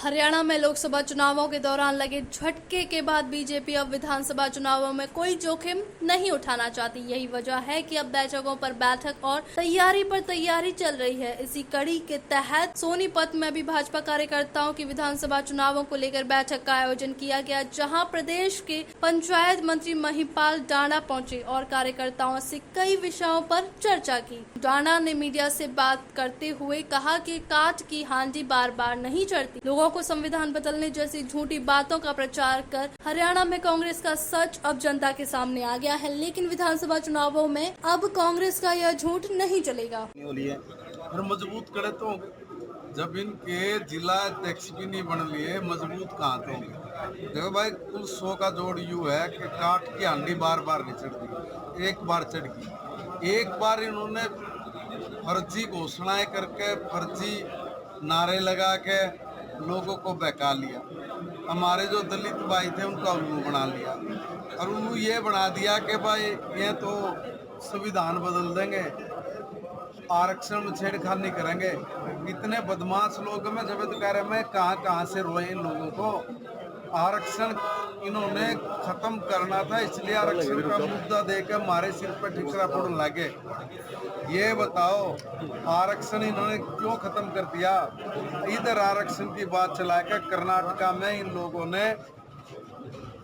हरियाणा में लोकसभा चुनावों के दौरान लगे झटके के बाद बीजेपी अब विधानसभा चुनावों में कोई जोखिम नहीं उठाना चाहती। यही वजह है कि अब बैठकों पर बैठक और तैयारी पर तैयारी चल रही है। इसी कड़ी के तहत सोनीपत में भी भाजपा कार्यकर्ताओं की विधानसभा चुनावों को लेकर बैठक का आयोजन किया गया, जहां प्रदेश के पंचायत मंत्री महिपाल डांडा पहुंचे और कार्यकर्ताओं से कई विषयों पर चर्चा की। डांडा ने मीडिया से बात करते हुए कहा कि काट की हांडी बार बार नहीं चढ़ती। लोगों को संविधान बदलने जैसी झूठी बातों का प्रचार कर हरियाणा में कांग्रेस का सच अब जनता के सामने आ गया है, लेकिन विधानसभा चुनावों में अब कांग्रेस का यह झूठ नहीं चलेगा। और मजबूत करे तो जब इनके जिला अध्यक्ष भी नहीं बन लिए, मजबूत कहाँ थे? देखो भाई, कुल 100 का जोड़ यू है कि काट की हांडी बार बार नहीं चढ़ती, एक बार चढ़ गई। एक बार इन्होंने फर्जी घोषणाएं करके, फर्जी नारे लगा के लोगों को बहका लिया। हमारे जो दलित भाई थे उनका उल्लू बना लिया और उल्लू ये बना दिया कि भाई ये तो संविधान बदल देंगे, आरक्षण में छेड़खानी करेंगे। इतने बदमाश लोग में जब तो कह रहे मैं कहाँ से रोए इन लोगों को। आरक्षण इन्होंने खत्म करना था, इसलिए आरक्षण का मुद्दा देकर हमारे सिर पर ठिकरा फोड़ने लगे। ये बताओ आरक्षण इन्होंने क्यों खत्म कर दिया? इधर आरक्षण की बात चलाकर कर्नाटका में इन लोगों ने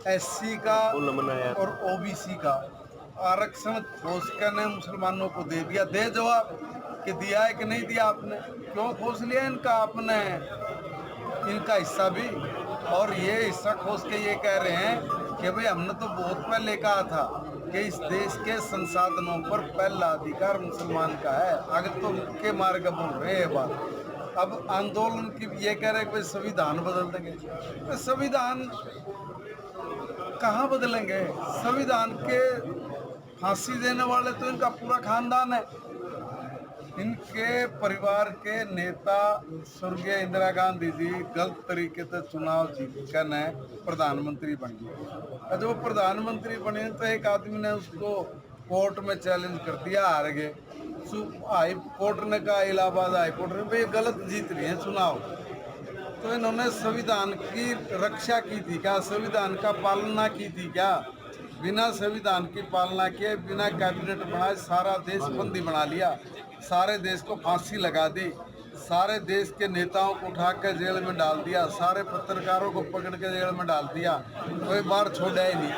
एससी का और ओबीसी का आरक्षण खोज कर ने मुसलमानों को दे दिया। दे जवाब कि दिया है कि नहीं दिया? आपने क्यों खोज लिया इनका? आपने इनका हिस्सा भी, और ये हिस्सा खोज के ये कह रहे हैं कि भाई हमने तो बहुत पहले कहा था कि इस देश के संसाधनों पर पहला अधिकार मुसलमान का है। अगर तो के मार्ग बोल रहे हैं बात। अब आंदोलन की ये कह रहे हैं कि संविधान बदल देंगे। तो संविधान कहाँ बदलेंगे? संविधान के फांसी देने वाले तो इनका पूरा खानदान है। इनके परिवार के नेता स्वर्गीय इंदिरा गांधी जी गलत तरीके से चुनाव जीतकर ने प्रधानमंत्री बन गए। जब वो प्रधानमंत्री बने तो एक आदमी ने उसको कोर्ट में चैलेंज कर दिया, हार गए। हाई कोर्ट ने कहा, इलाहाबाद हाई कोर्ट ने, भाई गलत जीत रही है चुनाव। तो इन्होंने संविधान की रक्षा की थी क्या? संविधान का पालना की थी क्या? बिना संविधान की पालना किए, बिना कैबिनेट बनाए सारा देश बंदी बना लिया, सारे देश को फांसी लगा दी, सारे देश के नेताओं को उठा कर जेल में डाल दिया, सारे पत्रकारों को पकड़ के जेल में डाल दिया, कोई बार छोड़ा ही नहीं,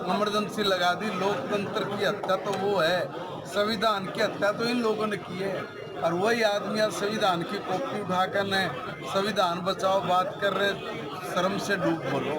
इमरजेंसी लगा दी। लोकतंत्र की हत्या तो वो है, संविधान की हत्या तो इन लोगों ने की है। और वही आदमी आज संविधान की कॉपी उठाकर ने संविधान बचाओ बात कर रहे। शर्म से डूब मरो।